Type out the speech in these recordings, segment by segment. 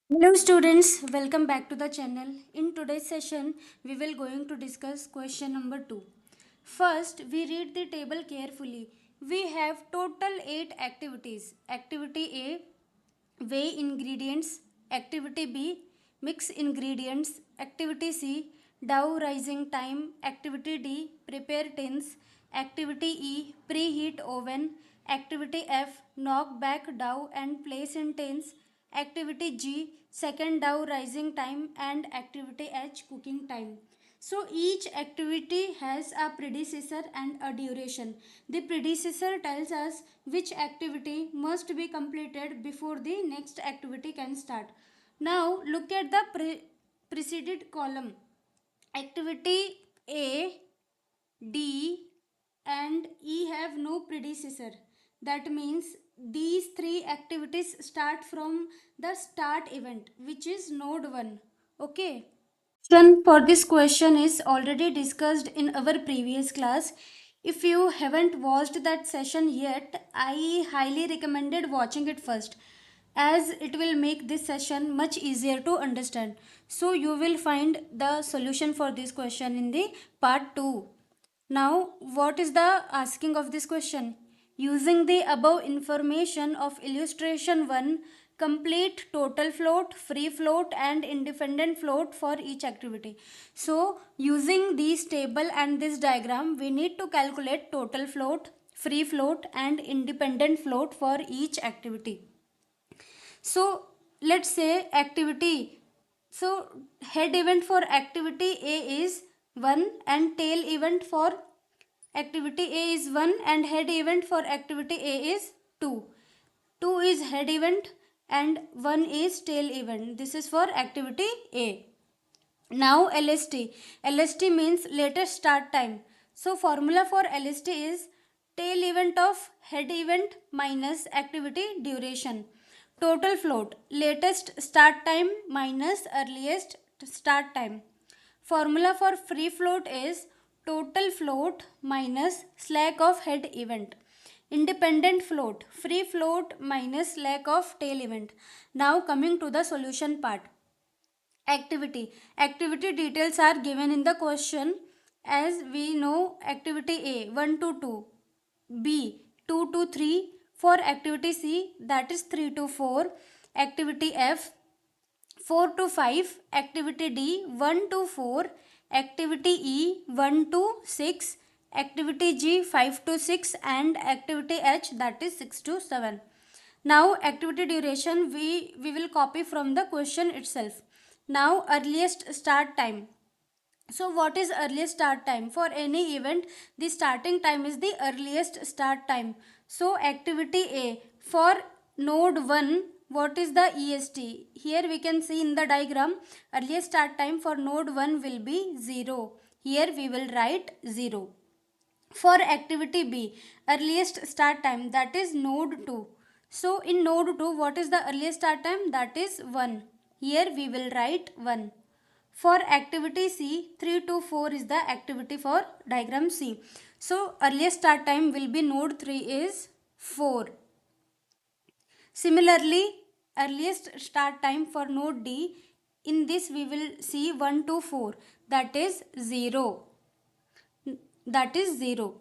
Hello students, welcome back to the channel. In today's session, we will going to discuss question number 2. First, we read the table carefully. We have total 8 activities. Activity A, weigh ingredients. Activity B, mix ingredients. Activity C, dough rising time. Activity D, prepare tins. Activity E, preheat oven. Activity F, knock back dough and place in tins. Activity G, second dough rising time, and activity H, cooking time. So each activity has a predecessor and a duration. The predecessor tells us which activity must be completed before the next activity can start. Now look at the preceded column. Activity A, D and E have no predecessor. That means these three activities start from the start event, which is node 1. Okay. Solution for this question is already discussed in our previous class. If you haven't watched that session yet, I highly recommended watching it first, as it will make this session much easier to understand. So you will find the solution for this question in the part 2. Now, what is the asking of this question? Using the above information of illustration 1, complete total float, free float and independent float for each activity. So, using this table and this diagram, we need to calculate total float, free float and independent float for each activity. So, let's say activity. So, head event for activity A is 1 and tail event for activity A is 1 and head event for activity A is 2. 2 is head event and 1 is tail event. This is for activity A. Now LST. LST means latest start time. So formula for LST is tail event of head event minus activity duration. Total float, latest start time minus earliest start time. Formula for free float is total float minus slack of head event. Independent float, free float minus slack of tail event. Now coming to the solution part. Activity. Activity details are given in the question. As we know, activity A 1 to 2, B 2 to 3, for activity C that is 3 to 4, activity F 4 to 5, activity D 1 to 4, activity E 1 to 6, activity G 5 to 6 and activity H that is 6 to 7. Now activity duration we will copy from the question itself. Now earliest start time. So what is earliest start time? For any event, the starting time is the earliest start time. So activity A for node 1, what is the EST? Here we can see in the diagram, earliest start time for node 1 will be 0. Here we will write 0. For activity B, earliest start time, that is node 2. So in node 2, what is the earliest start time? That is 1. Here we will write 1. For activity C, 3 to 4 is the activity for diagram C. So earliest start time will be node 3 is 4. Similarly, earliest start time for node D, in this we will see 1 to 4, that is 0. That is 0.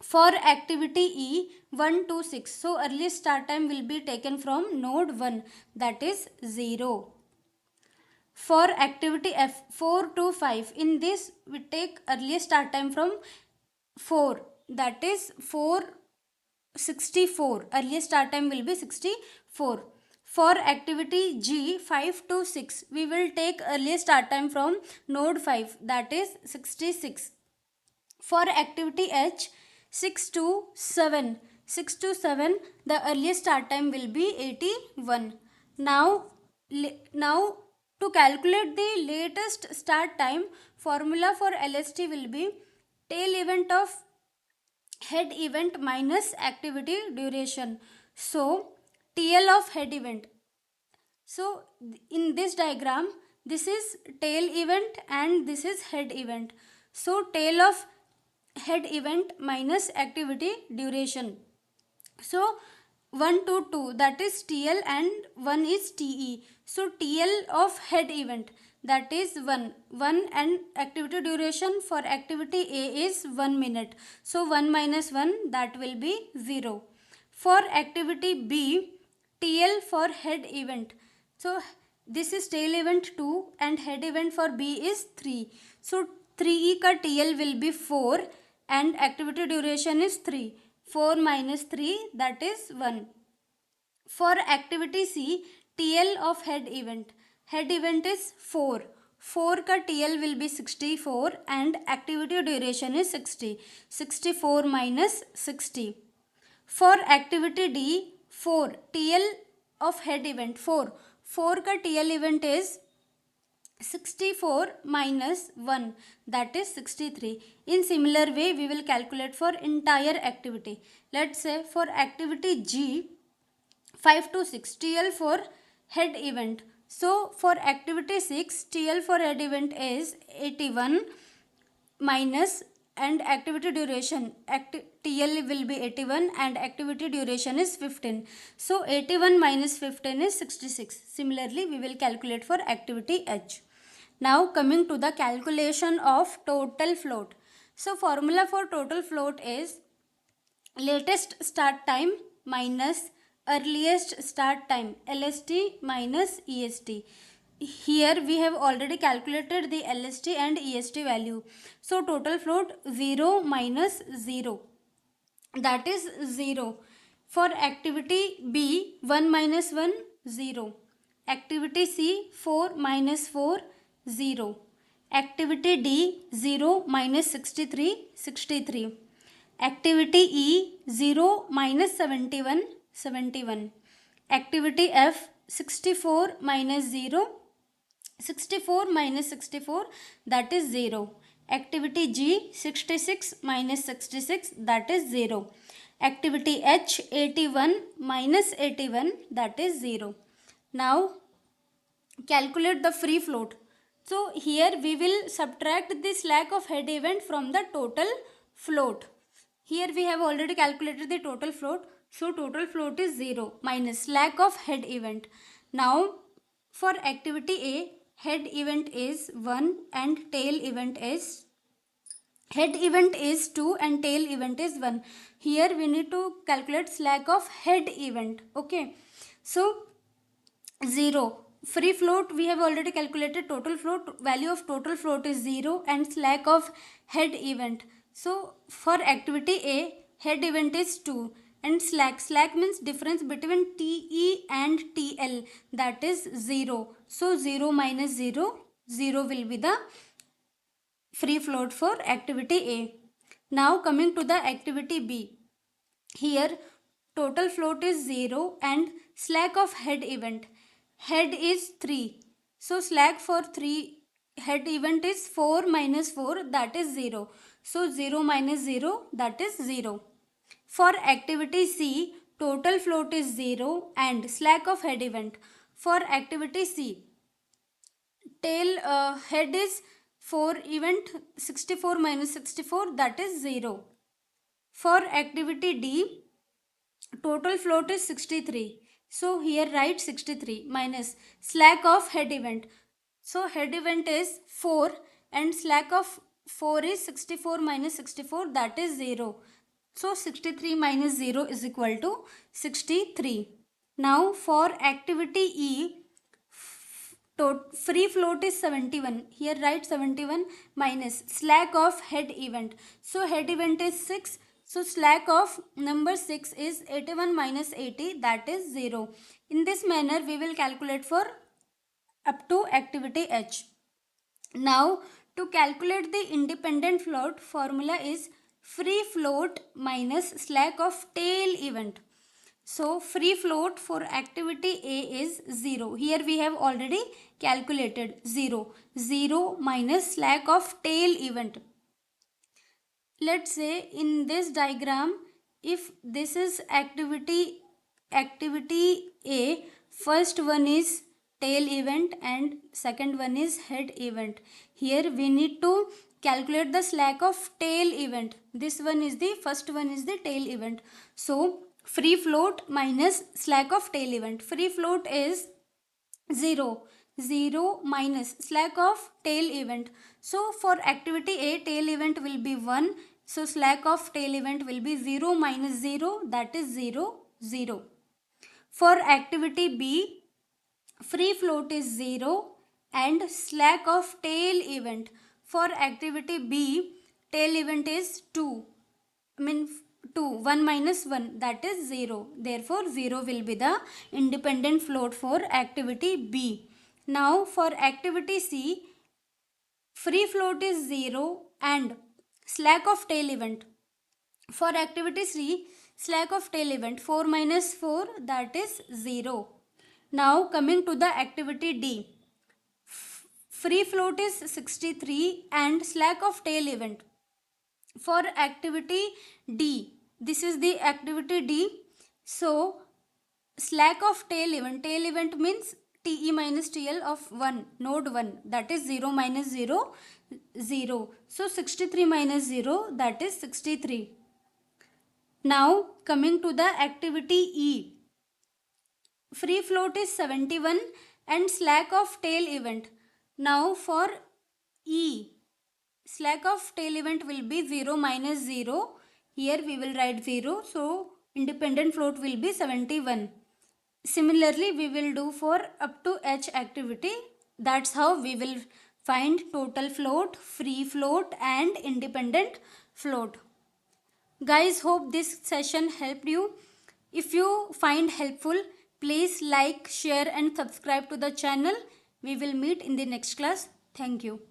For activity E 1 to 6, so earliest start time will be taken from node 1, that is 0. For activity F 4 to 5, in this we take earliest start time from 4, that is 464. Earliest start time will be 64. For activity G 5 to 6, we will take earliest start time from node 5, that is 66. For activity H 6 to 7, 6 to 7, the earliest start time will be 81. Now, now to calculate the latest start time, formula for LST will be tail event of head event minus activity duration. So, TL of head event. So, in this diagram, this is tail event and this is head event. So, tail of head event minus activity duration. So, 1 to 2, that is TL, and 1 is TE. So TL of head event, that is 1 and activity duration for activity A is 1 minute. So 1 minus 1, that will be 0. For activity B, TL for head event. So this is tail event 2 and head event for B is 3. So 3E ka TL will be 4 and activity duration is 3. 4 minus 3, that is 1. For activity C, TL of head event. Head event is 4. 4 ka TL will be 64 and activity duration is 60. 64 minus 60. For activity D, 4. TL of head event 4. 4 ka TL event is 64 minus 1, that is 63. In similar way, we will calculate for entire activity. Let's say for activity G, 5 to 6, TL for head event. So for activity 6, TL for head event is 81 minus, and activity duration, TL will be 81 and activity duration is 15. So 81 minus 15 is 66. Similarly, we will calculate for activity H. Now coming to the calculation of total float. So formula for total float is latest start time minus earliest start time, LST minus EST. Here we have already calculated the LST and EST value. So total float 0 minus 0, that is 0. For activity B, 1 minus 1, 0. Activity C, 4 minus 4, 0. Activity D, 0 minus 63, 63. Activity E, 0 minus 71, 71. Activity F, 64 minus 0, 64 minus 64, that is 0. Activity G, 66 minus 66, that is 0. Activity H, 81 minus 81, that is 0. Now calculate the free float. So here we will subtract the slack of head event from the total float. Here we have already calculated the total float. So total float is 0 minus slack of head event. Now for activity A, head event is 1 and tail event is, head event is 2 and tail event is 1. Here we need to calculate slack of head event. Okay. So 0. Free float, we have already calculated total float. Value of total float is 0 and slack of head event. So for activity A, head event is 2 and slack means difference between TE and TL, that is 0. So 0 minus 0, 0 will be the free float for activity A. Now coming to the activity B. Here total float is 0 and slack of head event. Head is 3. So slack for 3 head event is 4 minus 4, that is 0. So 0 minus 0, that is 0. For activity C, total float is 0 and slack of head event. For activity C, tail head is 4 event, 64 minus 64, that is 0. For activity D, total float is 63. So here write 63 minus slack of head event. So head event is 4 and slack of 4 is 64 minus 64, that is 0. So 63 minus 0 is equal to 63. Now for activity E, free float is 71. Here write 71 minus slack of head event. So head event is 6. So slack of number 6 is 81 minus 80, that is 0. In this manner we will calculate for up to activity H. Now to calculate the independent float, formula is free float minus slack of tail event. So free float for activity A is 0. Here we have already calculated 0. 0 minus slack of tail event. Let's say in this diagram, if this is activity A, first one is tail event and second one is head event. Here we need to calculate the slack of tail event. This one is the first one is the tail event. So free float minus slack of tail event. Free float is 0. 0 minus slack of tail event. So for activity A, tail event will be 1. So slack of tail event will be 0 minus 0, that is 0, 0. For activity B, free float is 0 and slack of tail event. For activity B, tail event is 2. I mean 2, 1 minus 1, that is 0. Therefore 0 will be the independent float for activity B. Now for activity C, free float is 0 and slack of tail event. For activity C, slack of tail event 4 minus 4, that is 0. Now coming to the activity D, free float is 63 and slack of tail event. For activity D, this is the activity D. So slack of tail event means TE minus TL of 1, node 1, that is 0 minus 0, 0. So 63 minus 0, that is 63. Now coming to the activity E, free float is 71 and slack of tail event. Now for E, slack of tail event will be 0 minus 0. Here we will write 0. So independent float will be 71. Similarly, we will do for up to H activity. That's how we will find total float, free float and independent float. Guys, hope this session helped you. If you find helpful, please like, share and subscribe to the channel. We will meet in the next class. Thank you.